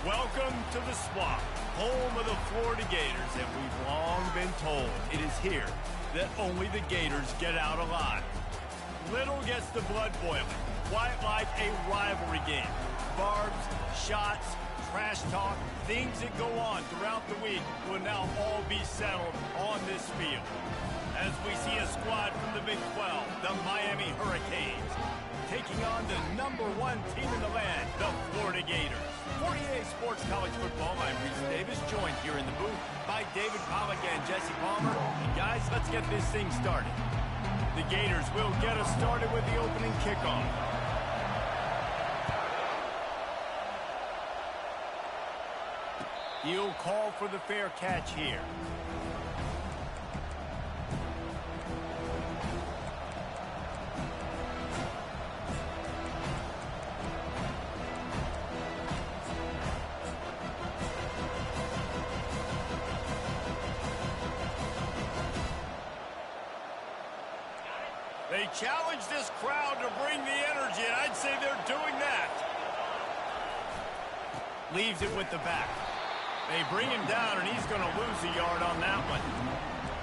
Welcome to the Swamp, home of the Florida Gators, and we've long been told it is here that only the Gators get out alive. Little gets the blood boiling, quite like a rivalry game. Barbs, shots, trash talk, things that go on throughout the week will now all be settled on this field. As we see a squad from the Big 12, the Miami Hurricanes, taking on the #1 team in the land, the Florida Gators. 48 Sports College Football, I'm Reese Davis, joined here in the booth by David Pollack and Jesse Palmer. And guys, let's get this thing started. The Gators will get us started with the opening kickoff. He'll call for the fair catch here. They challenge this crowd to bring the energy, and I'd say they're doing that. Leaves it with the back. They bring him down, and he's going to lose a yard on that one.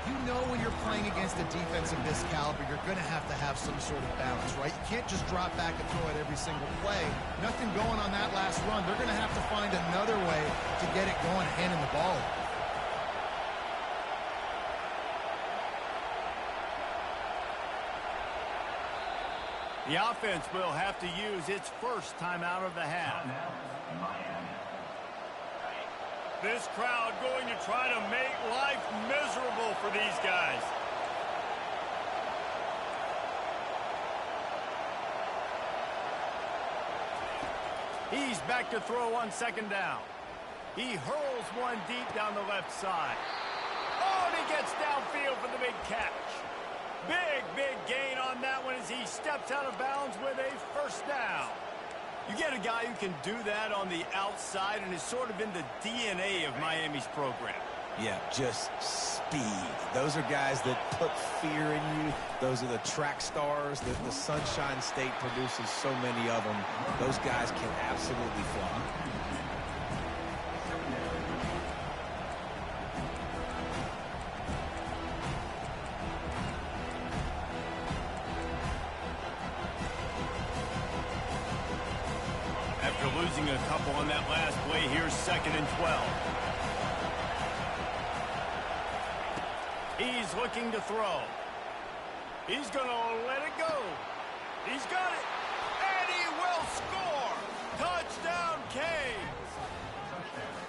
You know when you're playing against a defense of this caliber, you're going to have some sort of balance, right? You can't just drop back and throw it every single play. Nothing going on that last run. They're going to have to find another way to get it going, handing the ball. The offense will have to use its first timeout of the half. This crowd going to try to make life miserable for these guys. He's back to throw on second down. He hurls one deep down the left side. Oh, and he gets downfield for the big catch. Big gain on that one as he steps out of bounds with a first down. You get a guy who can do that on the outside and is sort of in the DNA of Miami's program. Yeah, just speed. Those are guys that put fear in you. Those are the track stars that the Sunshine State produces so many of them. Those guys can absolutely fly. Losing a couple on that last play. Here's 2nd and 12. He's looking to throw. He's going to let it go. He's got it. And he will score. Touchdown, Canes.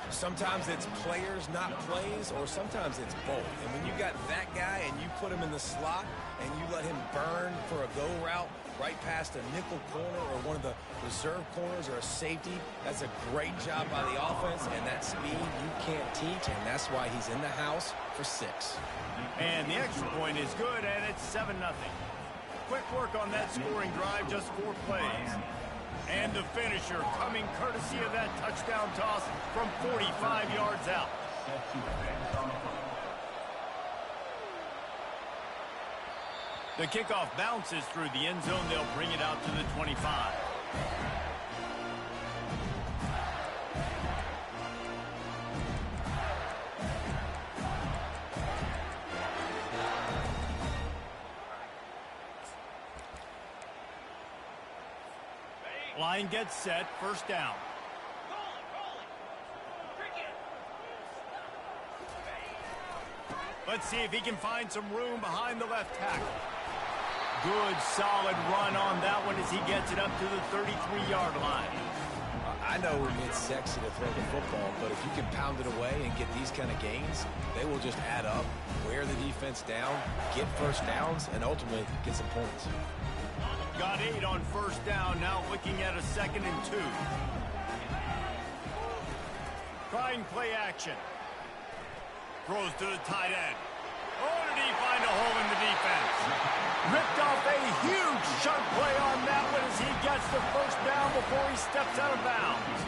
Sometimes it's players, not plays, or sometimes it's both. And when you got that guy and you put him in the slot and you let him burn for a go route right past a nickel corner or one of the reserve corners or a safety, that's a great job by the offense, and that speed you can't teach, and that's why he's in the house for 6. And the extra point is good, and it's 7-0. Quick work on that scoring drive, just 4 plays. And the finisher coming courtesy of that touchdown toss from 45 yards out. The kickoff bounces through the end zone. They'll bring it out to the 25. Line gets set, first down. Let's see if he can find some room behind the left tackle. Good, solid run on that one as he gets it up to the 33-yard line. I know it's sexy to throw the football, but if you can pound it away and get these kind of gains, they will just add up, wear the defense down, get first downs, and ultimately get some points. Got 8 on first down, now looking at a 2nd and 2. Trying play action. Throws to the tight end. Oh, did he find a hole in the defense? Ripped off a huge chunk play on that one as he gets the first down before he steps out of bounds.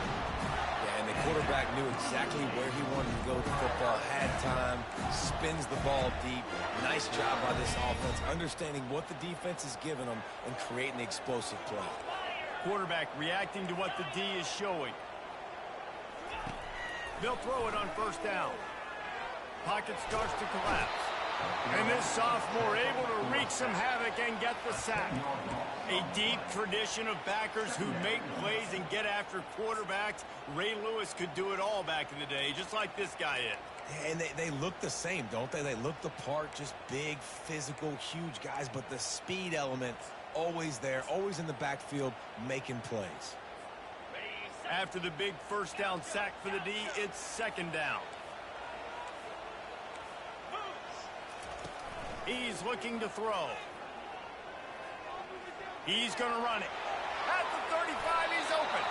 Yeah, and the quarterback knew exactly where he wanted to go with the football, had time, spins the ball deep. Nice job by this offense, understanding what the defense is giving them and creating the explosive play. Quarterback reacting to what the D is showing. They'll throw it on first down. Pocket starts to collapse. And this sophomore able to wreak some havoc and get the sack. A deep tradition of backers who make plays and get after quarterbacks. Ray Lewis could do it all back in the day, just like this guy is. And they look the same, don't they? They look the part, just big, physical, huge guys, but the speed element always there, always in the backfield, making plays. After the big first down sack for the D, it's second down. He's looking to throw. He's going to run it. At the 35, he's open.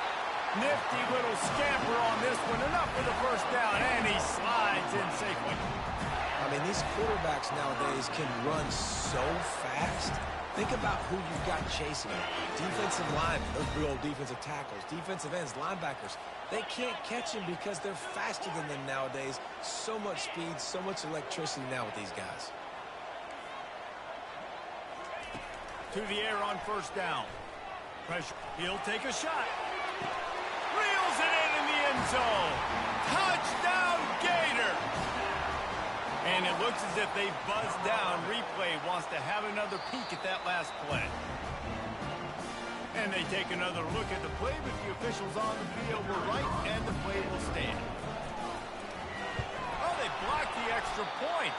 Nifty little scamper on this one. Enough for the first down, and he slides in safely. I mean, these quarterbacks nowadays can run so fast. Think about who you've got chasing them. Defensive linemen, those big old defensive tackles, defensive ends, linebackers. They can't catch them because they're faster than them nowadays. So much speed, so much electricity now with these guys. To the air on first down. Pressure. He'll take a shot. Reels it in the end zone. Touchdown, Gator! And it looks as if they buzzed down. Replay wants to have another peek at that last play. And they take another look at the play, but the officials on the field were right, and the play will stand. Oh, they blocked the extra point.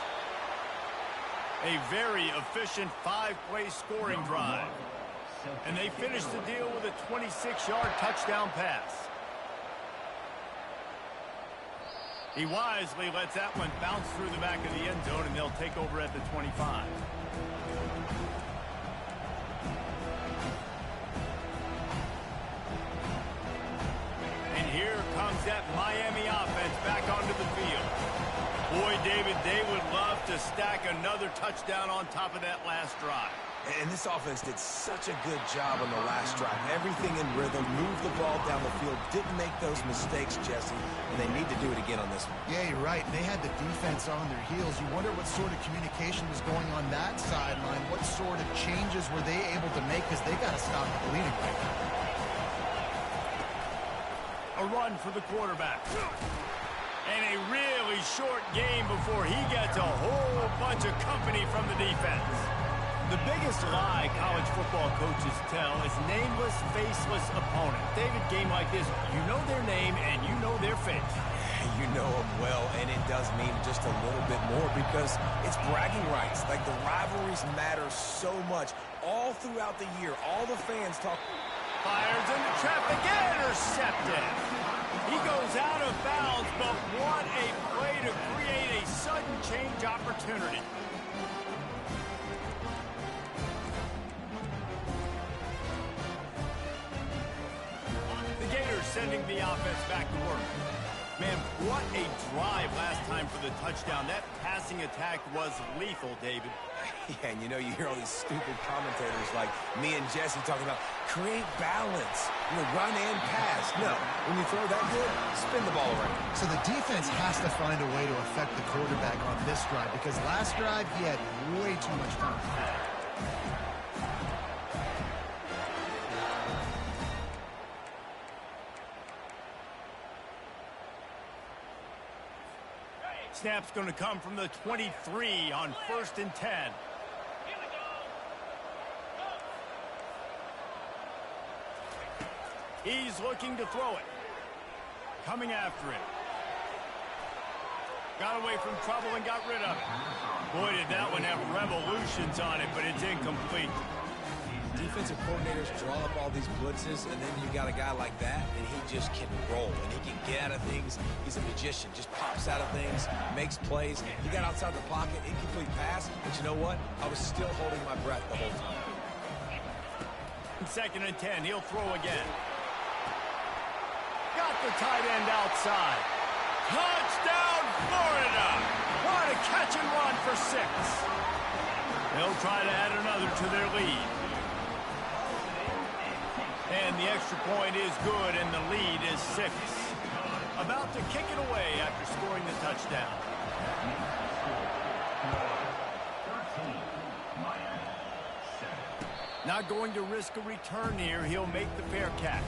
A very efficient 5-play scoring drive. And they finish the deal with a 26-yard touchdown pass. He wisely lets that one bounce through the back of the end zone, and they'll take over at the 25. And here comes that Miami offense back onto the field. Boy, David, they would love to stack another touchdown on top of that last drive. And this offense did such a good job on the last drive. Everything in rhythm, moved the ball down the field, didn't make those mistakes, Jesse, and they need to do it again on this one. Yeah, you're right. And they had the defense on their heels. You wonder what sort of communication was going on that sideline. What sort of changes were they able to make, because they got to stop the bleeding right now. A run for the quarterback. And a really short game before he gets a whole bunch of company from the defense. The biggest lie college football coaches tell is nameless, faceless opponent. David, game like this, you know their name and you know their face. You know them well, and it does mean just a little bit more because it's bragging rights. Like, the rivalries matter so much all throughout the year. All the fans talk. Fires into traffic, intercepted. He goes out of bounds, but what a play to create a sudden change opportunity. The Gators sending the offense back to work. Man, what a drive last time for the touchdown. That passing attack was lethal, David. Yeah, and you know, you hear all these stupid commentators like me and Jesse talking about create balance, run and pass. No, when you throw that good, spin the ball around. So the defense has to find a way to affect the quarterback on this drive, because last drive he had way too much time. Snap's going to come from the 23 on 1st and 10. He's looking to throw it. Coming after it. Got away from trouble and got rid of it. Boy, did that one have revolutions on it, but it's incomplete. Defensive coordinators draw up all these blitzes, and then you got a guy like that, and he just can roll, and he can get out of things. He's a magician, just pops out of things, makes plays. He got outside the pocket, incomplete pass, but you know what? I was still holding my breath the whole time. 2nd and 10, he'll throw again. Got the tight end outside. Touchdown, Florida! What a catch and run for 6. They'll try to add another to their lead. And the extra point is good, and the lead is 6. About to kick it away after scoring the touchdown. Not going to risk a return here. He'll make the fair catch.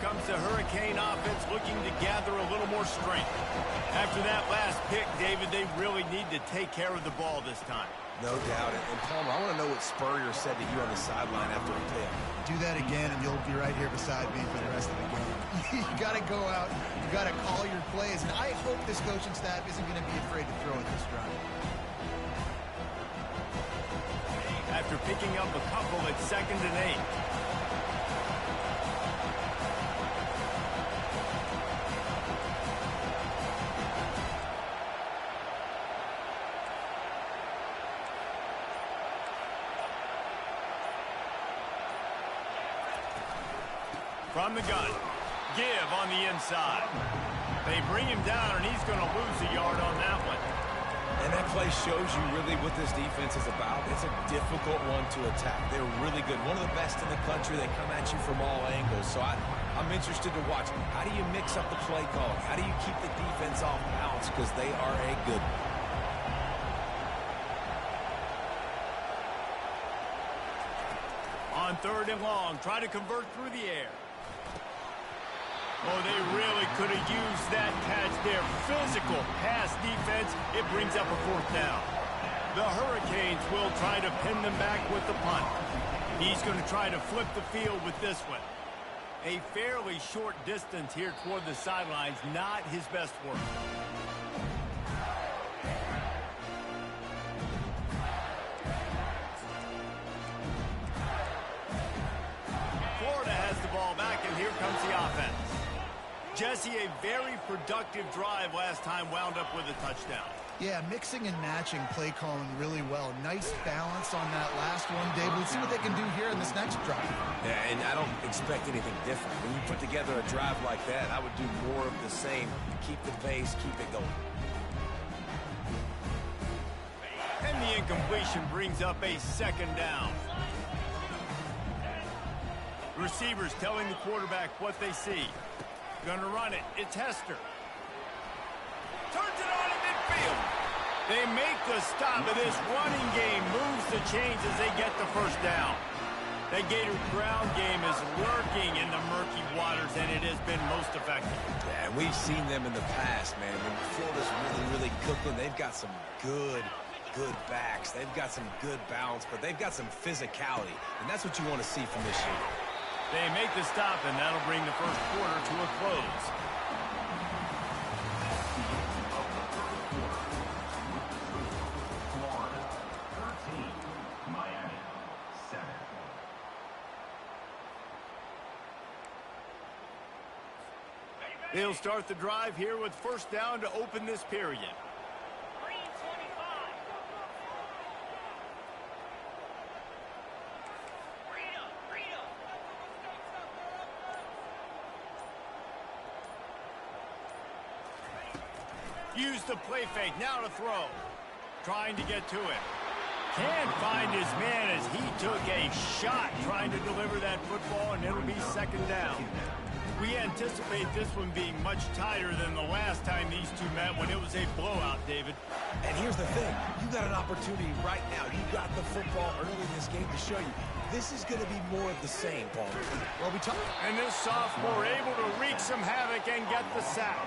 comes the Hurricane offense looking to gather a little more strength. After that last pick, David, they really need to take care of the ball this time. No doubt. And Palmer, I want to know what Spurrier said to you on the sideline after the pick. Do that again, and you'll be right here beside me for the rest of the game. You got to go out. You got to call your plays. And I hope this coaching staff isn't going to be afraid to throw at this drive. After picking up a couple at 2nd and 8. From the gun, give on the inside. They bring him down, and he's going to lose a yard on that one. And that play shows you really what this defense is about. It's a difficult one to attack. They're really good. One of the best in the country. They come at you from all angles. So I'm interested to watch. How do you mix up the play calling? How do you keep the defense off balance? Because they are a good one. On 3rd and long, try to convert through the air. Oh, they really could have used that catch there. Physical pass defense. It brings up a 4th down. The Hurricanes will try to pin them back with the punt. He's going to try to flip the field with this one. A fairly short distance here toward the sidelines. Not his best work. Florida has the ball back, and here comes the offense. Jesse, a very productive drive last time, wound up with a touchdown. Yeah, mixing and matching play calling really well. Nice balance on that last one, Dave. Let's see what they can do here in this next drive. Yeah, and I don't expect anything different. When you put together a drive like that, I would do more of the same. Keep the pace, keep it going. And the incompletion brings up a 2nd down. Receivers telling the quarterback what they see. Gonna run it. It's Hester. Turns it on in midfield. They make the stop of this running game. Moves the chains as they get the 1st down. That Gator ground game is lurking in the murky waters, and it has been most effective. Yeah, and we've seen them in the past, man. When Florida's really cooking, they've got some good backs. They've got some good balance, but they've got some physicality, and that's what you want to see from this year. They make the stop, and that'll bring the 1st quarter to a close. Florida 13, Miami 7. They'll start the drive here with 1st down to open this period. Use the play fake, now to throw. Trying to get to it. Can't find his man as he took a shot trying to deliver that football, and it'll be 2nd down. We anticipate this one being much tighter than the last time these two met when it was a blowout, David. And here's the thing. You got an opportunity right now. You got the football early in this game to show you. This is going to be more of the same, Palmer. Well, we talked. And this sophomore able to wreak some havoc and get the sack.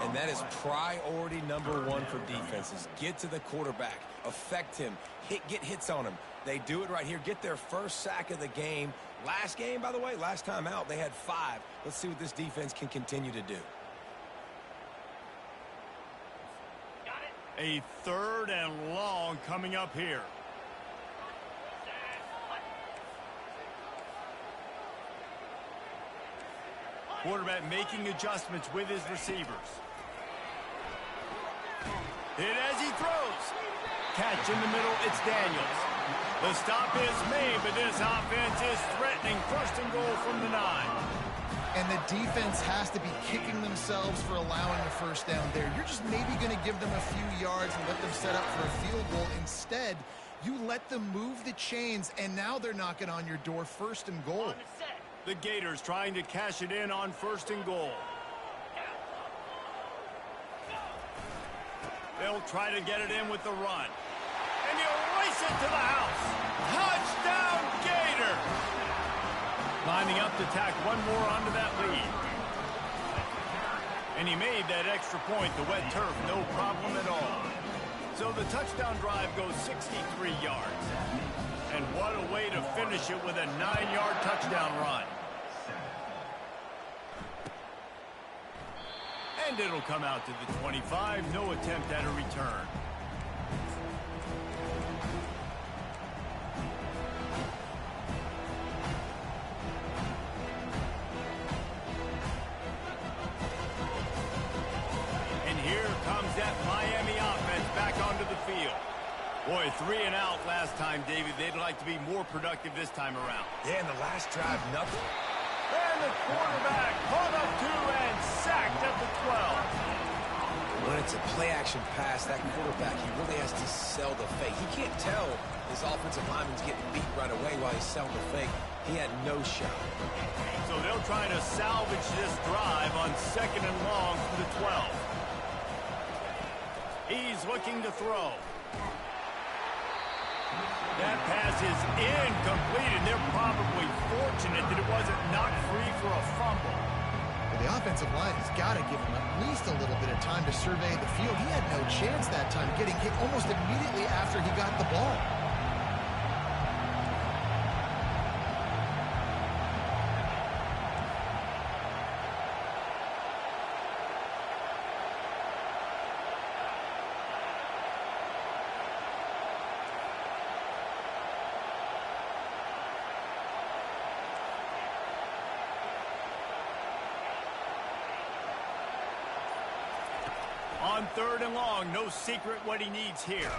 And that is priority number 1 for defenses. Get to the quarterback. Affect him. Get hits on him. They do it right here. Get their 1st sack of the game. Last game, by the way, last time out, they had 5. Let's see what this defense can continue to do. A 3rd and long coming up here. Quarterback making adjustments with his receivers. Hit as he throws. Catch in the middle, it's Daniels. The stop is made, but this offense is threatening 1st and goal from the 9. And the defense has to be kicking themselves for allowing the 1st down there. You're just maybe going to give them a few yards and let them set up for a field goal. Instead, you let them move the chains, and now they're knocking on your door 1st and goal. The Gators trying to cash it in on 1st and goal. They'll try to get it in with the run. And he'll race it to the house. Touchdown, Gator! Lining up to tack one more onto that lead. And he made that extra point, the wet turf, no problem at all. So the touchdown drive goes 63 yards. And what a way to finish it with a 9-yard touchdown run. And it'll come out to the 25, no attempt at a return. That Miami offense back onto the field. Boy, 3 and out last time, David. They'd like to be more productive this time around. Yeah, in the last drive, nothing. And the quarterback caught up to and sacked at the 12. When it's a play-action pass, that quarterback, he really has to sell the fake. He can't tell his offensive lineman's getting beat right away while he's selling the fake. He had no shot. So they'll try to salvage this drive on 2nd and long from the 12. He's looking to throw. That pass is incomplete, and they're probably fortunate that it wasn't knocked free for a fumble. Well, the offensive line has got to give him at least a little bit of time to survey the field. He had no chance that time, getting hit almost immediately after he got the ball. On 3rd and long, no secret what he needs here.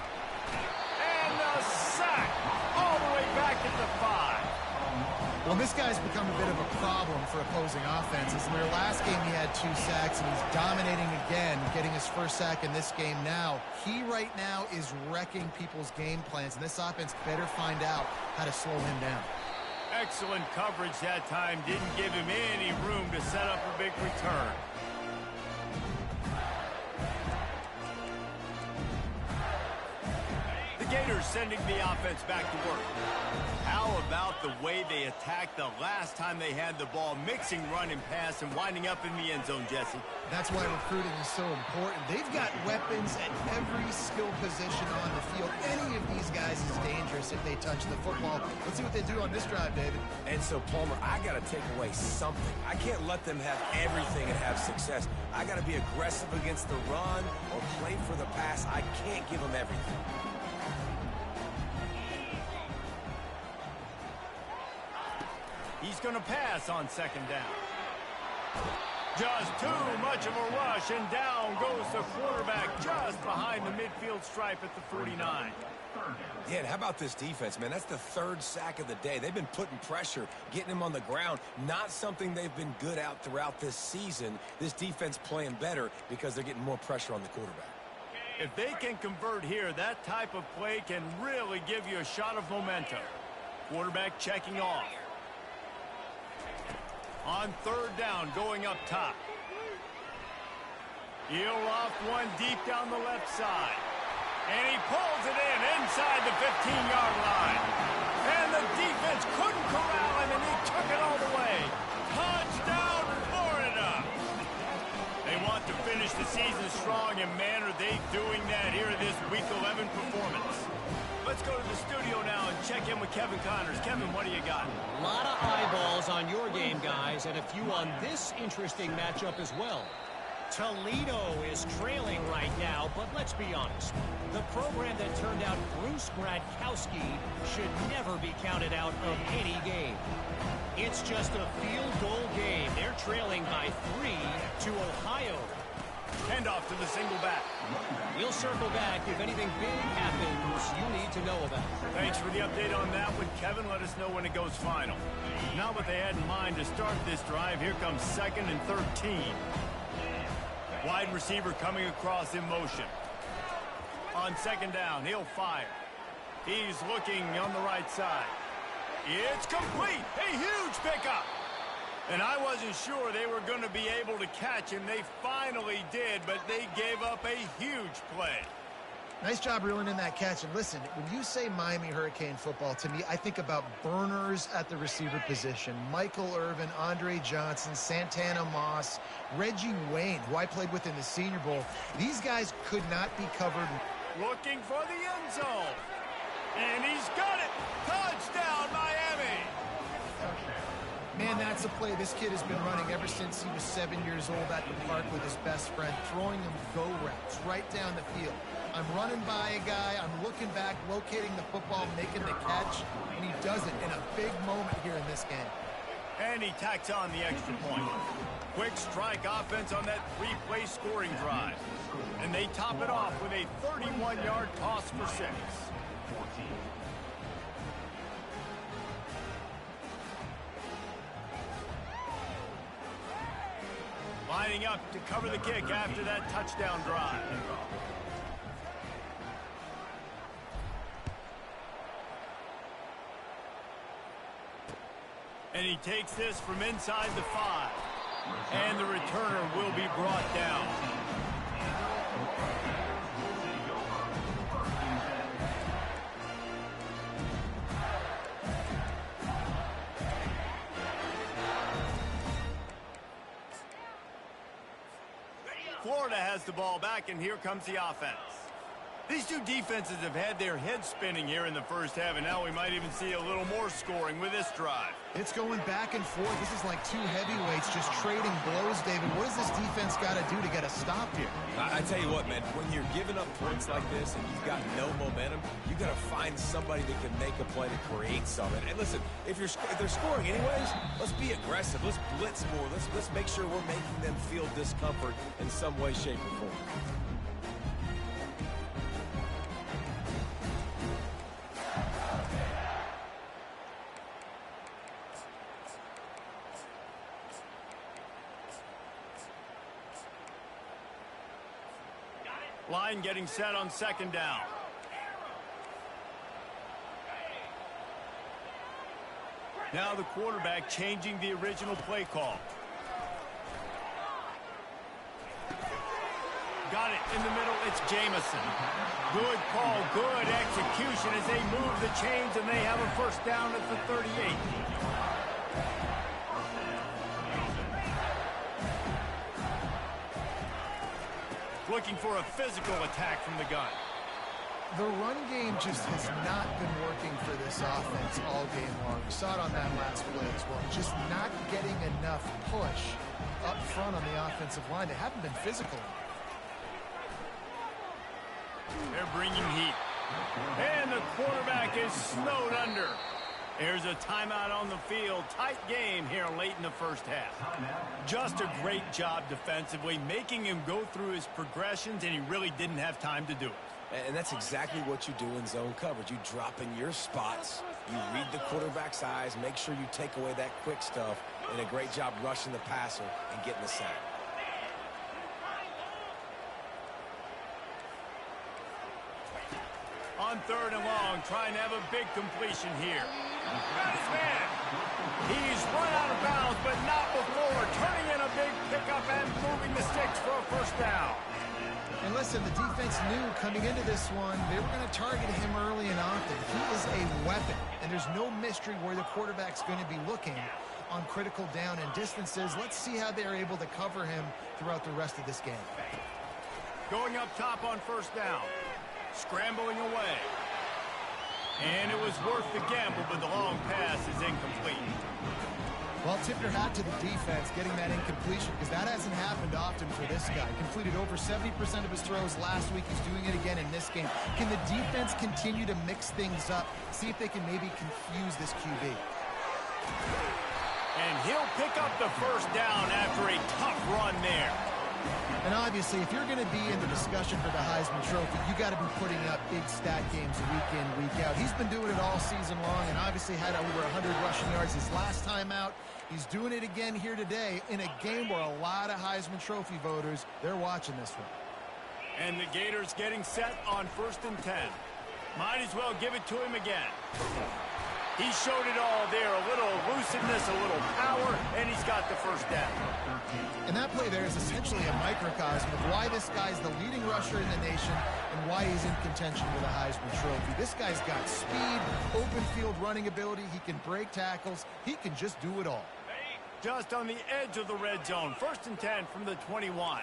And a sack all the way back at the 5. Well, this guy's become a bit of a problem for opposing offenses. In their last game, he had 2 sacks, and he's dominating again, getting his first sack in this game now. He right now is wrecking people's game plans, and this offense better find out how to slow him down. Excellent coverage that time. Didn't give him any room to set up a big return. Gators sending the offense back to work. How about the way they attacked the last time they had the ball, mixing run and pass and winding up in the end zone, Jesse? That's why recruiting is so important. They've got weapons at every skill position on the field. Any of these guys is dangerous if they touch the football. Let's see what they do on this drive, David. And so, Palmer, I got to take away something. I can't let them have everything and have success. I got to be aggressive against the run or play for the pass. I can't give them everything. He's going to pass on 2nd down. Just too much of a rush, and down goes the quarterback just behind the midfield stripe at the 49. Yeah, and how about this defense, man? That's the 3rd sack of the day. They've been putting pressure, getting him on the ground. Not something they've been good at throughout this season. This defense playing better because they're getting more pressure on the quarterback. If they can convert here, that type of play can really give you a shot of momentum. Quarterback checking off. On 3rd down, going up top. He'll loft one deep down the left side. And he pulls it in inside the 15-yard line. And the defense couldn't corral him, and he took it all the way. Touchdown, Florida! They want to finish the season strong, and man, are they doing that here in this Week 11 performance. Let's go to the studio now and check in with Kevin Connors. Kevin, what do you got? A lot of eyeballs on your game, guys, and a few on this interesting matchup as well. Toledo is trailing right now, but let's be honest. The program that turned out Bruce Gradkowski should never be counted out of any game. It's just a field goal game. They're trailing by 3 to Ohio. Handoff to the single back. We'll circle back if anything big happens you need to know about. Thanks for the update on that one, Kevin. Let us know when it goes final. Now what they had in mind to start this drive, here comes 2nd and 13. Wide receiver coming across in motion. On 2nd down, he'll fire. He's looking on the right side. It's complete. A huge pickup. And I wasn't sure they were going to be able to catch him. They finally did, but they gave up a huge play. Nice job reeling in that catch. And listen, when you say Miami Hurricane football, to me, I think about burners at the receiver position. Michael Irvin, Andre Johnson, Santana Moss, Reggie Wayne, who I played with in the Senior Bowl. These guys could not be covered. Looking for the end zone. And he's got it. Touchdown, Miami. Man, that's a play this kid has been running ever since he was 7 years old at the park with his best friend, throwing him go routes right down the field. I'm running by a guy, I'm looking back, locating the football, making the catch, and he does it in a big moment here in this game. And he tacks on the extra point. Quick strike offense on that three-play scoring drive. And they top it off with a 31-yard toss for 6. Lining up to cover the kick after that touchdown drive. And he takes this from inside the 5. And the returner will be brought down. Florida has the ball back, and here comes the offense. These two defenses have had their heads spinning here in the first half, and now we might even see a little more scoring with this drive. It's going back and forth. This is like two heavyweights just trading blows, David. What does this defense got to do to get a stop here? I tell you what, man, when you're giving up points like this and you've got no momentum, you got to find somebody that can make a play to create something. And listen, if they're scoring anyways, let's be aggressive. Let's blitz more. Let's make sure we're making them feel discomfort in some way, shape, or form. Line getting set on second down. Now the quarterback changing the original play call. Got it in the middle. It's Jamison. Good call, good execution as they move the chains, and they have a first down at the 38. Looking for a physical attack from the gun. The run game just has not been working for this offense all game long. We saw it on that last play as well. Just not getting enough push up front on the offensive line. They haven't been physical. They're bringing heat. And the quarterback is snowed under. There's a timeout on the field. Tight game here late in the first half. Just a great job defensively, making him go through his progressions, and he really didn't have time to do it. And that's exactly what you do in zone coverage. You drop in your spots, you read the quarterback's eyes, make sure you take away that quick stuff, and a great job rushing the passer and getting the sack. On third and long, trying to have a big completion here. Got his man. He's run out of bounds, but not before. Turning in a big pickup and moving the sticks for a first down. And listen, the defense knew coming into this one, they were going to target him early and often. He is a weapon, and there's no mystery where the quarterback's going to be looking on critical down and distances. Let's see how they're able to cover him throughout the rest of this game. Going up top on first down. Scrambling away. And it was worth the gamble, but the long pass is incomplete. Well, tip your hat to the defense getting that incompletion, because that hasn't happened often for this guy. Completed over 70% of his throws last week. He's doing it again in this game. Can the defense continue to mix things up, see if they can maybe confuse this QB? And he'll pick up the first down after a tough run there. And obviously, if you're going to be in the discussion for the Heisman Trophy, you got to be putting up big stat games week in, week out. He's been doing it all season long and obviously had over 100 rushing yards his last time out. He's doing it again here today in a game where a lot of Heisman Trophy voters, they're watching this one. And the Gators getting set on 1st and 10. Might as well give it to him again. He showed it all there, a little elusiveness, a little power, and he's got the first down. And that play there is essentially a microcosm of why this guy's the leading rusher in the nation and why he's in contention with a Heisman Trophy. This guy's got speed, open field running ability. He can break tackles. He can just do it all. Just on the edge of the red zone. 1st and 10 from the 21.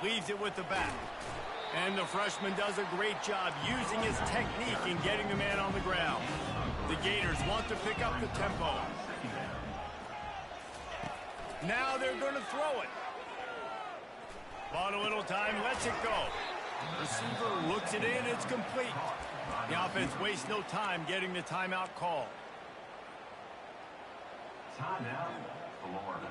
Leaves it with the back. And the freshman does a great job using his technique and getting the man on the ground. The Gators want to pick up the tempo. Now they're going to throw it. Bought a little time, lets it go. Receiver looks it in, it's complete. The offense wastes no time getting the timeout call. Timeout, Florida.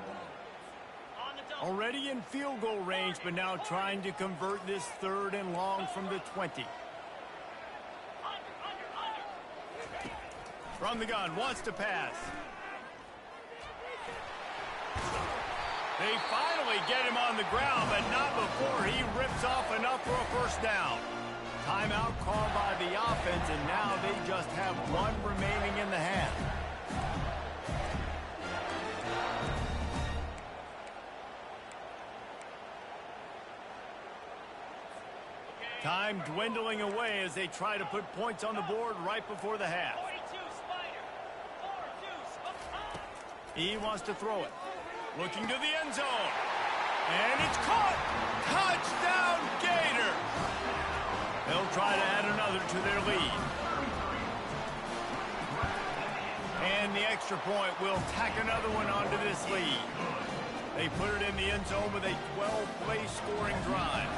Already in field goal range, but now trying to convert this 3rd and long from the 20. From the gun, wants to pass. They finally get him on the ground, but not before he rips off enough for a first down. Timeout called by the offense, and now they just have one remaining in the half. Time dwindling away as they try to put points on the board right before the half. He wants to throw it. Looking to the end zone. And it's caught! Touchdown, Gators! They'll try to add another to their lead. And the extra point will tack another one onto this lead. They put it in the end zone with a 12-play scoring drive.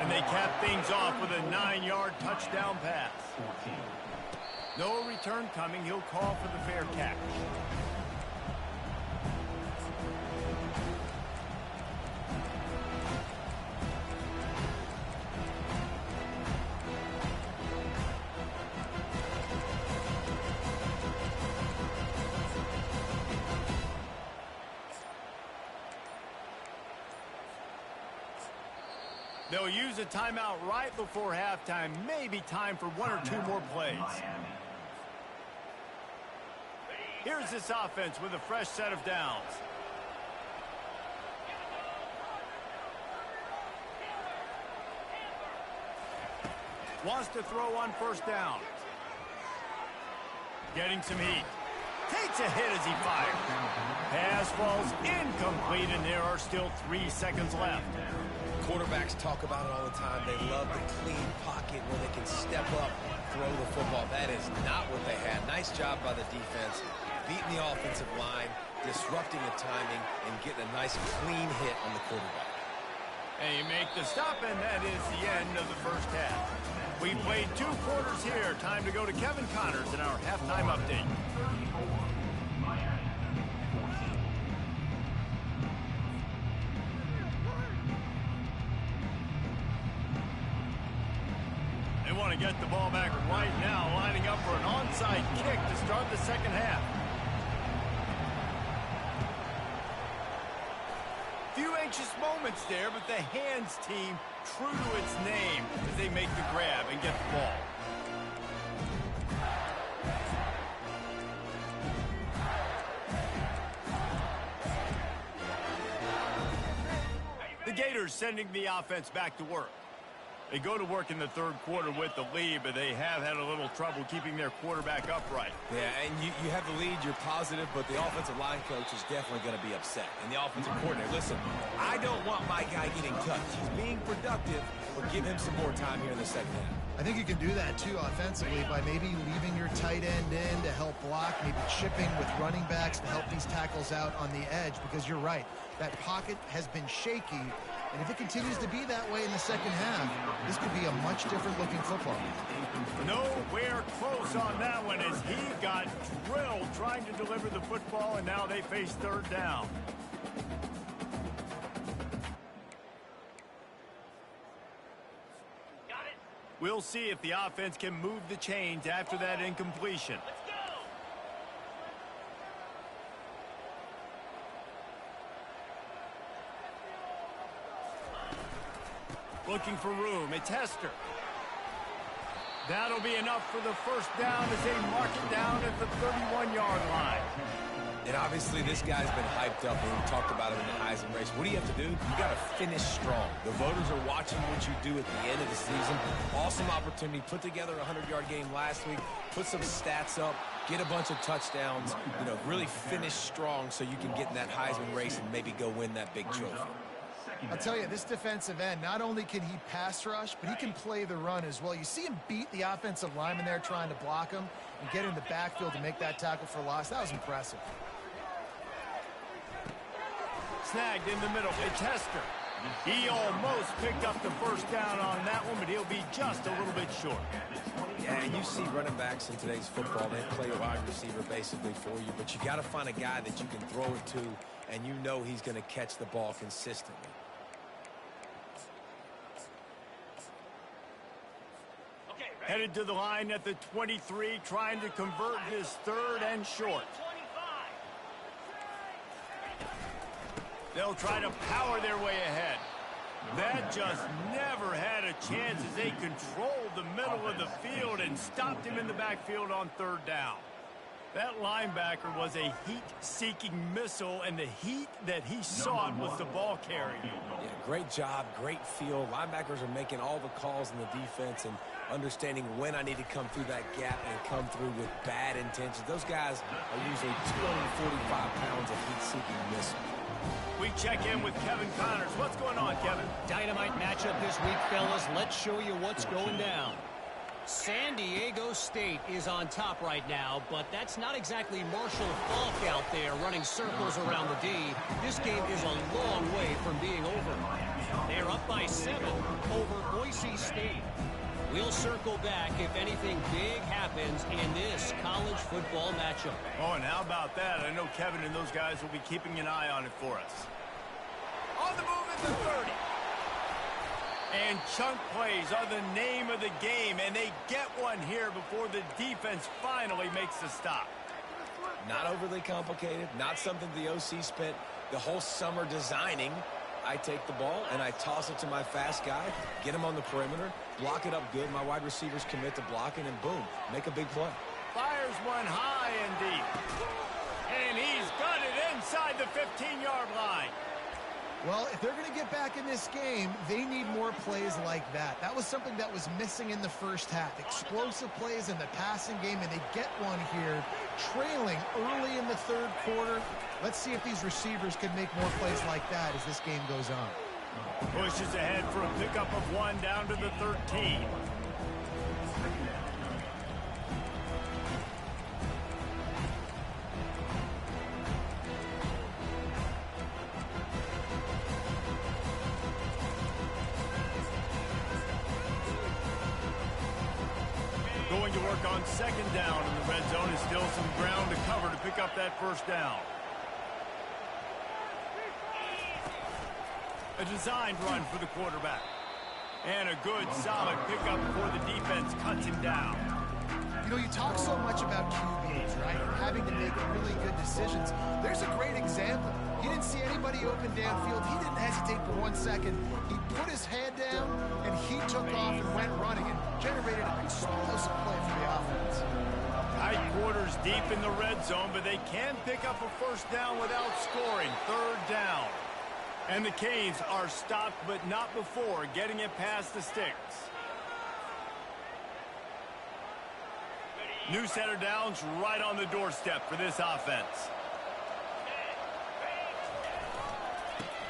And they cap things off with a 9-yard touchdown pass. No return coming. He'll call for the fair catch. They'll use a timeout right before halftime. Maybe time for 1 or 2 more plays. Here's this offense with a fresh set of downs. Wants to throw on 1st down. Getting some heat. Takes a hit as he fires. Pass falls incomplete, and there are still 3 seconds left. Quarterbacks talk about it all the time. They love the clean pocket where they can step up, throw the football. That is not what they had. Nice job by the defense, beating the offensive line, disrupting the timing, and getting a nice clean hit on the quarterback. And you make the stop, and that is the end of the first half. We played 2 quarters here. Time to go to Kevin Connors in our halftime update. They want to get the ball back right now, lining up for an onside kick to start the second half. Few anxious moments there, but the hands team true to its name as they make the grab and get the ball. The Gators sending the offense back to work. They go to work in the 3rd quarter with the lead, but they have had a little trouble keeping their quarterback upright. Yeah, and you have the lead, you're positive, but the offensive line coach is definitely going to be upset. And the offensive coordinator, listen, I don't want my guy getting touched. He's being productive, but give him some more time here in the second half. I think you can do that, too, offensively, by maybe leaving your tight end in to help block, maybe chipping with running backs to help these tackles out on the edge, because you're right. That pocket has been shaky, and if it continues to be that way in the second half, this could be a much different-looking football. Nowhere close on that one as he got drilled trying to deliver the football, and now they face 3rd down. We'll see if the offense can move the chains after that incompletion. Looking for room. It's Hester. That'll be enough for the first down as they mark it down at the 31-yard line. And obviously this guy's been hyped up, and we talked about him in the Heisman race. What do you have to do? You got to finish strong. The voters are watching what you do at the end of the season. Awesome opportunity. Put together a 100-yard game last week. Put some stats up. Get a bunch of touchdowns. You know, really finish strong so you can get in that Heisman race and maybe go win that big trophy. I'll tell you, this defensive end, not only can he pass rush, but he can play the run as well. You see him beat the offensive lineman there trying to block him and get in the backfield to make that tackle for loss. That was impressive. Snagged in the middle. It's Hester. He almost picked up the first down on that one, but he'll be just a little bit short. Yeah, and you see running backs in today's football, they play a wide receiver basically for you, but you got to find a guy that you can throw it to, and you know he's going to catch the ball consistently. Headed to the line at the 23, trying to convert this third and short. They'll try to power their way ahead. That just never had a chance as they controlled the middle of the field and stopped him in the backfield on third down. That linebacker was a heat-seeking missile, and the heat that he sought was the ball carrier. Yeah, great job, great feel. Linebackers are making all the calls in the defense and understanding when I need to come through that gap and come through with bad intentions. Those guys are usually 245 pounds of heat-seeking missile. We check in with Kevin Connors. What's going on, Kevin? Dynamite matchup this week, fellas. Let's show you what's going down. San Diego State is on top right now, but that's not exactly Marshall Faulk out there running circles around the D. This game is a long way from being over. They're up by 7 over Boise State. We'll circle back if anything big happens in this college football matchup. Oh, and how about that? I know Kevin and those guys will be keeping an eye on it for us. On the move at the 30. And chunk plays are the name of the game, and they get one here before the defense finally makes the stop. Not overly complicated, not something the OC spent the whole summer designing. I take the ball and I toss it to my fast guy, get him on the perimeter, block it up good. My wide receivers commit to blocking, and boom, make a big play. Fires one high and deep. And he's got it inside the 15-yard line. Well, if they're going to get back in this game, they need more plays like that. That was something that was missing in the first half. Explosive plays in the passing game, and they get one here, trailing early in the third quarter. Let's see if these receivers can make more plays like that as this game goes on. Pushes ahead for a pickup of 1 down to the 13. Going to work on second down in the red zone. Is still some ground to cover to pick up that first down. A designed run for the quarterback. And a good, solid pickup before the defense cuts him down. You know, you talk so much about QBs, right? Having to make really good decisions. There's a great example. He didn't see anybody open downfield. He didn't hesitate for 1 second. He put his head down, and he took off and went running and generated an explosive play for the offense. Tight quarters deep in the red zone, but they can pick up a first down without scoring. Third down. And the Canes are stopped, but not before getting it past the sticks. New set of downs right on the doorstep for this offense.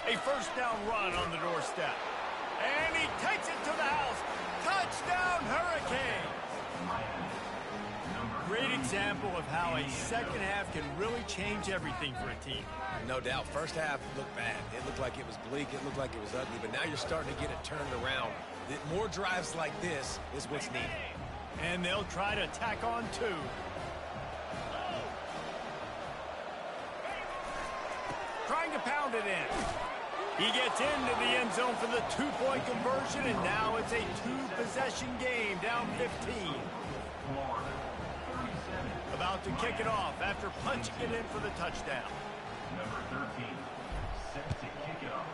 A first down run on the doorstep. And he takes it to the house. Touchdown, Hurricanes! Great example of how a second half can really change everything for a team. No doubt. First half looked bad. It looked like it was bleak. It looked like it was ugly. But now you're starting to get it turned around. More drives like this is what's needed. And they'll try to tack on 2. Trying to pound it in. He gets into the end zone for the 2-point conversion, and now it's a 2-possession game, down 15. About to kick it off after punching it in for the touchdown. Number 13, set to kick it off.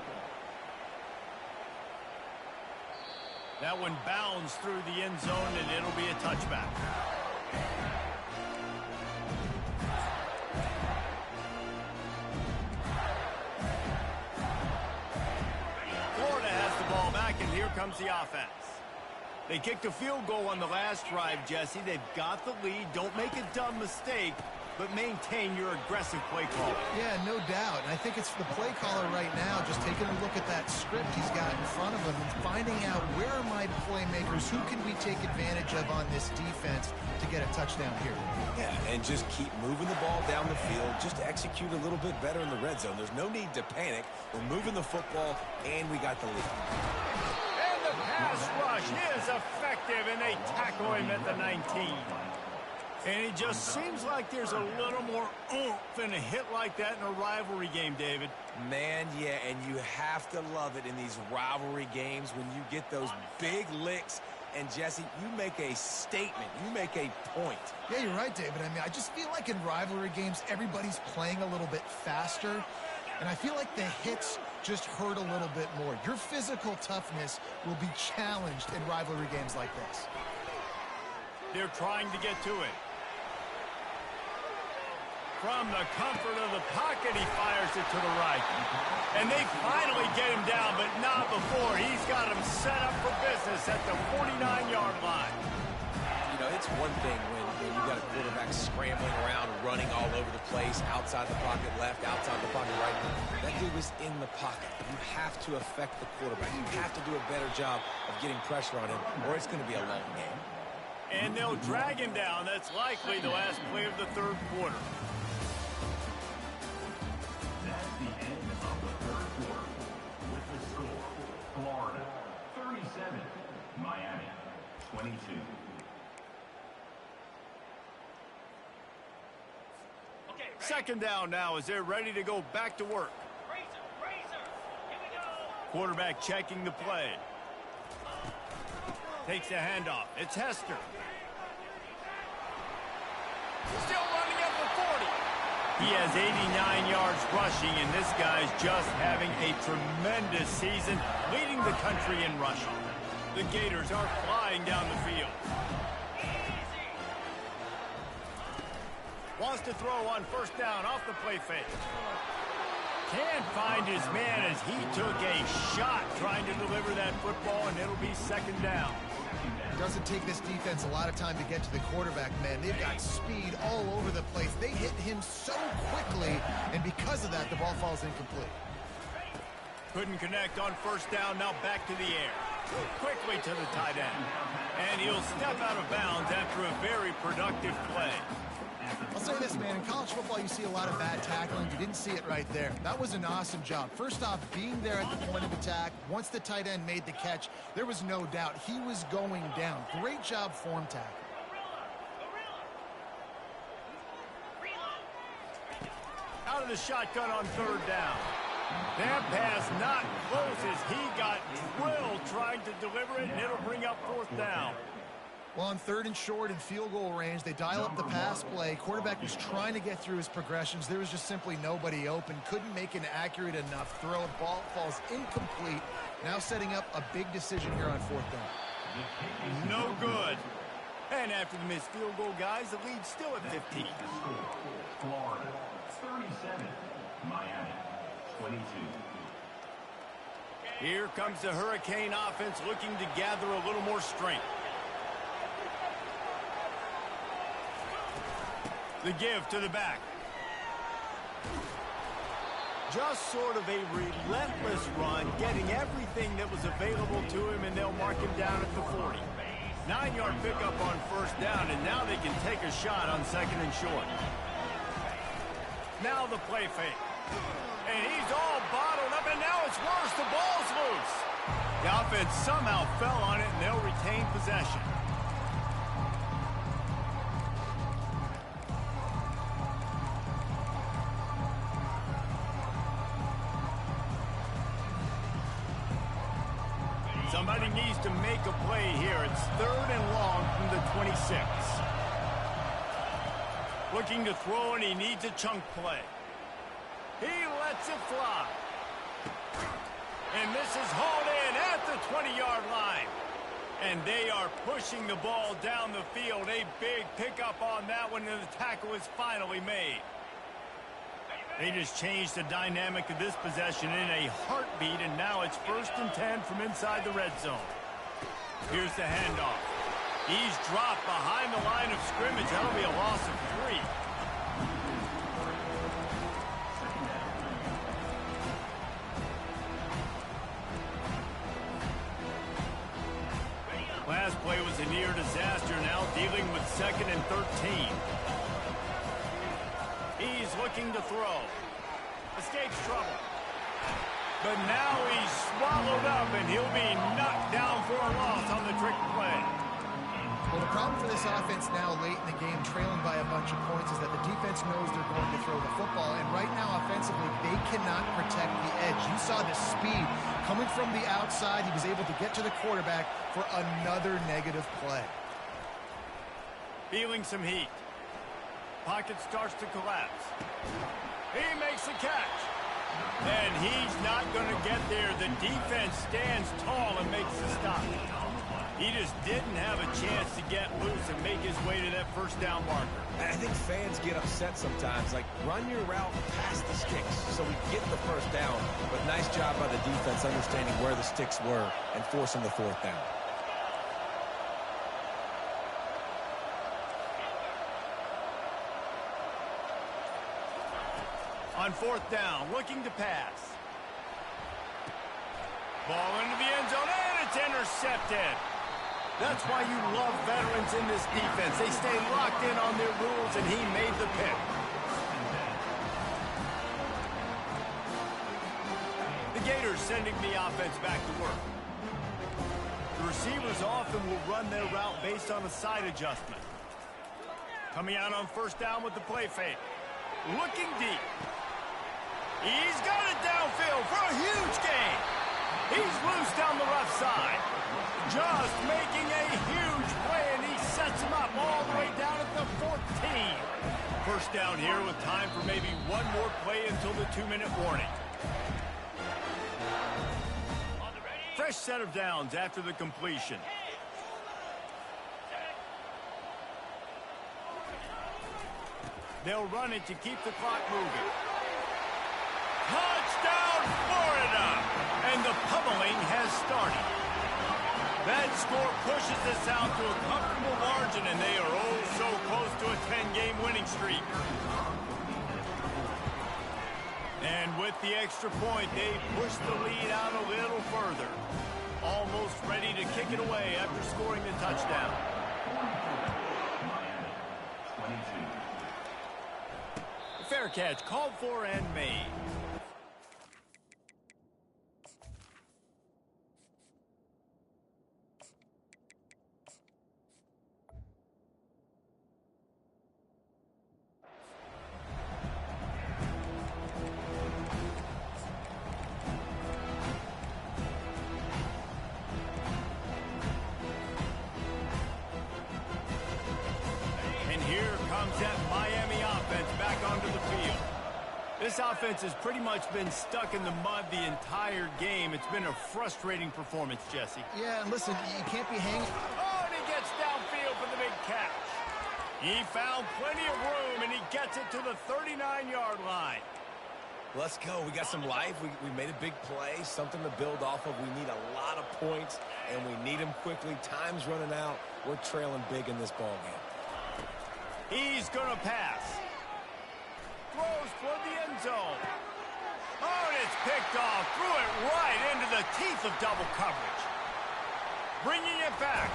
That one bounds through the end zone, and it'll be a touchback. Florida has the ball back, and here comes the offense. They kicked a field goal on the last drive, Jesse. They've got the lead. Don't make a dumb mistake, but maintain your aggressive play call. Yeah, no doubt. And I think it's the play caller right now just taking a look at that script he's got in front of him and finding out where are my playmakers, who can we take advantage of on this defense to get a touchdown here. Yeah, and just keep moving the ball down the field. Just execute a little bit better in the red zone. There's no need to panic. We're moving the football, and we got the lead. Pass rush is effective, and they tackle him at the 19. And it just seems like there's a little more oomph in a hit like that in a rivalry game, David. Man, yeah, and you have to love it in these rivalry games when you get those big licks. And, Jesse, you make a statement. You make a point. Yeah, you're right, David. I mean, I just feel like in rivalry games, everybody's playing a little bit faster. And I feel like the hits just hurt a little bit more. Your physical toughness will be challenged in rivalry games like this. They're trying to get to it. From the comfort of the pocket, he fires it to the right. And they finally get him down, but not before. He's got him set up for business at the 49-yard line. You know, it's one thing when you got a quarterback scrambling around, running all over the place, outside the pocket left, outside the pocket right. That dude was in the pocket. You have to affect the quarterback. You have to do a better job of getting pressure on him, or it's going to be a long game. And they'll drag him down. That's likely the last play of the third quarter. That's the end of the third quarter. With the score, Florida 37, Miami 22. Second down now as they're ready to go back to work. Here we go. Quarterback checking the play. Takes a handoff. It's Hester. Still running up the 40. He has 89 yards rushing, and this guy's just having a tremendous season, leading the country in rushing. The Gators are flying down the field. Wants to throw on first down off the play fake. Can't find his man as he took a shot trying to deliver that football, and it'll be second down. It doesn't take this defense a lot of time to get to the quarterback, man. They've got speed all over the place. They hit him so quickly, and because of that, the ball falls incomplete. Couldn't connect on first down, now back to the air. Quickly to the tight end. And he'll step out of bounds after a very productive play. I'll say this, man. In college football, you see a lot of bad tackling. You didn't see it right there. That was an awesome job. First off, being there at the point of attack. Once the tight end made the catch, there was no doubt he was going down. Great job form tackle. Out of the shotgun on third down. That pass not close as he got drilled trying to deliver it, and it'll bring up fourth down. Well, on third and short and field goal range, they dial up the pass play. Quarterback was trying to get through his progressions. There was just simply nobody open. Couldn't make an accurate enough throw. Ball falls incomplete. Now setting up a big decision here on fourth down. No good. And after the missed field goal, guys, the lead's still at 15. Florida 37, Miami 22. Here comes the Hurricane offense looking to gather a little more strength. The give to the back. Just sort of a relentless run, getting everything that was available to him, and they'll mark him down at the 40. 9-yard pickup on first down, and now they can take a shot on second and short. Now the play fake. And he's all bottled up, and now it's worse. The ball's loose. The offense somehow fell on it, and they'll retain possession. Somebody needs to make a play here. It's third and long from the 26. Looking to throw, and he needs a chunk play. He lets it fly. And this is hauled in at the 20-yard line. And they are pushing the ball down the field. A big pickup on that one, and the tackle is finally made. They just changed the dynamic of this possession in a heartbeat, and now it's 1st and 10 from inside the red zone. Here's the handoff. He's dropped behind the line of scrimmage. That'll be a loss of 3. Last play was a near disaster, now dealing with 2nd and 13. He's looking to throw. Escapes trouble. But now he's swallowed up, and he'll be knocked down for a loss on the trick play. Well, the problem for this offense now late in the game, trailing by a bunch of points, is that the defense knows they're going to throw the football. And right now, offensively, they cannot protect the edge. You saw the speed coming from the outside. He was able to get to the quarterback for another negative play. Feeling some heat. Pocket starts to collapse. He makes the catch. And he's not going to get there. The defense stands tall and makes the stop. He just didn't have a chance to get loose and make his way to that 1st down marker. I think fans get upset sometimes. Like, run your route past the sticks so we get the 1st down. But nice job by the defense understanding where the sticks were and forcing the 4th down. On 4th down, looking to pass. Ball into the end zone, and it's intercepted. That's why you love veterans in this defense. They stay locked in on their rules, and he made the pick. The Gators sending the offense back to work. The receivers often will run their route based on a side adjustment. Coming out on 1st down with the play fake. Looking deep. He's got it downfield for a huge gain. He's loose down the left side. Just making a huge play, and he sets him up all the way down at the 14. 1st down here with time for maybe one more play until the 2-minute warning. Fresh set of downs after the completion. They'll run it to keep the clock moving. Touchdown, Florida! And the pummeling has started. That score pushes this out to a comfortable margin, and they are oh so close to a 10-game winning streak. And with the extra point, they push the lead out a little further. Almost ready to kick it away after scoring the touchdown. Fair catch called for and made. That Miami offense back onto the field. This offense has pretty much been stuck in the mud the entire game. It's been a frustrating performance, Jesse. Yeah, and listen, you can't be hanging. Oh, and he gets downfield for the big catch. He found plenty of room, and he gets it to the 39-yard line. Let's go. We got some life. We made a big play, something to build off of. We need a lot of points, and we need them quickly. Time's running out. We're trailing big in this ball game. He's going to pass. Throws toward the end zone. Oh, and it's picked off. Threw it right into the teeth of double coverage. Bringing it back.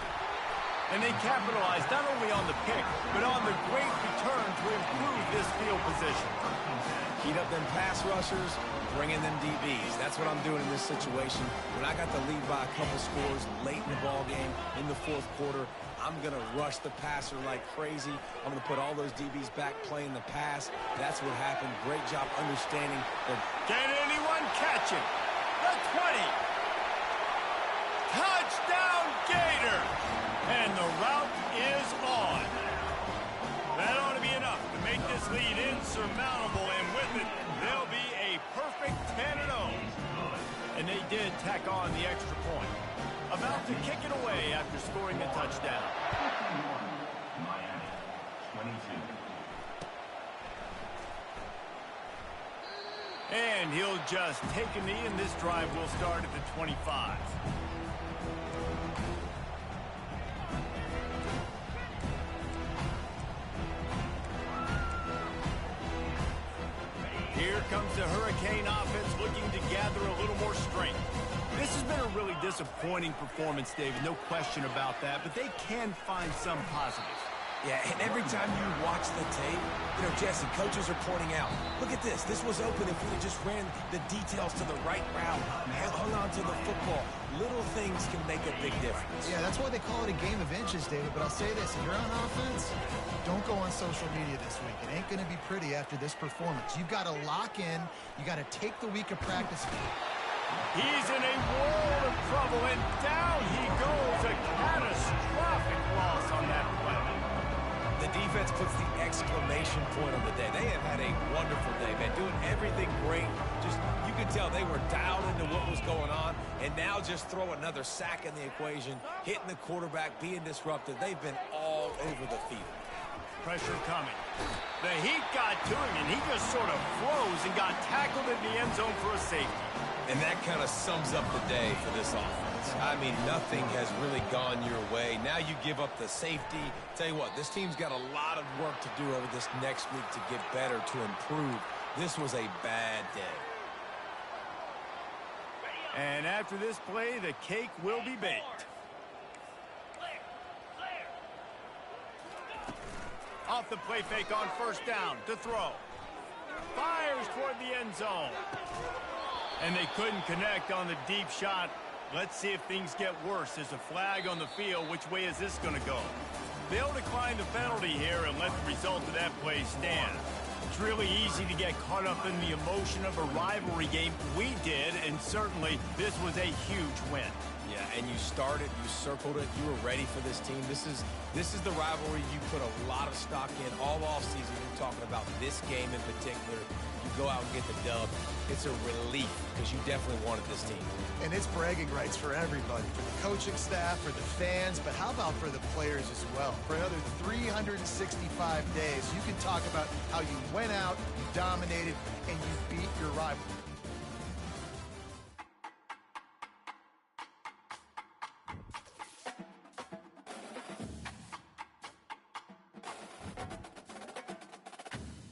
And they capitalized not only on the pick, but on the great return to improve this field position. Heat up them pass rushers, bring in them DBs. That's what I'm doing in this situation. When I got the lead by a couple scores late in the ball game, in the 4th quarter, I'm going to rush the passer like crazy. I'm going to put all those DBs back playing the pass. That's what happened. Great job understanding that. Can anyone catch it? The 20. Touchdown, Gator. And the route is on. That ought to be enough to make this lead insurmountable, and with it, they'll be a perfect 10-0. And they did tack on the extra point. A about to kick it away after scoring a touchdown. Miami, 22. And he'll just take a knee, and this drive will start at the 25. Here comes the Hurricane offense looking to gather a little more strength. This has been a really disappointing performance, David, no question about that, but they can find some positives. Yeah, and every time you watch the tape, Jesse, coaches are pointing out, look at this. This was open if we had just ran the details to the right route, hung on to the football. Little things can make a big difference. Yeah, that's why they call it a game of inches, David. But I'll say this, if you're on offense, don't go on social media this week. It ain't going to be pretty after this performance. You've got to lock in. You got to take the week of practice. He's in a world of trouble, and down he goes. A catastrophic loss on that play. The defense puts the exclamation point on the day. They have had a wonderful day, man, doing everything great. Just, you could tell they were dialed into what was going on, and now just throw another sack in the equation, hitting the quarterback, being disruptive. They've been all over the field. Pressure coming. The heat got to him, and he just sort of froze and got tackled in the end zone for a safety. And that kind of sums up the day for this offense. I mean, nothing has really gone your way. Now you give up the safety. Tell you what, this team's got a lot of work to do over this next week to get better, to improve. This was a bad day. And after this play, the cake will be baked. Off the play fake on first down to throw. Fires toward the end zone. And they couldn't connect on the deep shot. Let's see if things get worse. There's a flag on the field. Which way is this going to go? They'll decline the penalty here and let the result of that play stand. It's really easy to get caught up in the emotion of a rivalry game. We did, and certainly this was a huge win. Yeah, and you started, you circled it, you were ready for this team. This is the rivalry you put a lot of stock in all offseason. You're talking about this game in particular. You go out and get the dub. It's a relief because you definitely wanted this team. And it's bragging rights for everybody, for the coaching staff, for the fans, but how about for the players as well? For another 365 days, you can talk about how you went out, you dominated, and you beat your rival.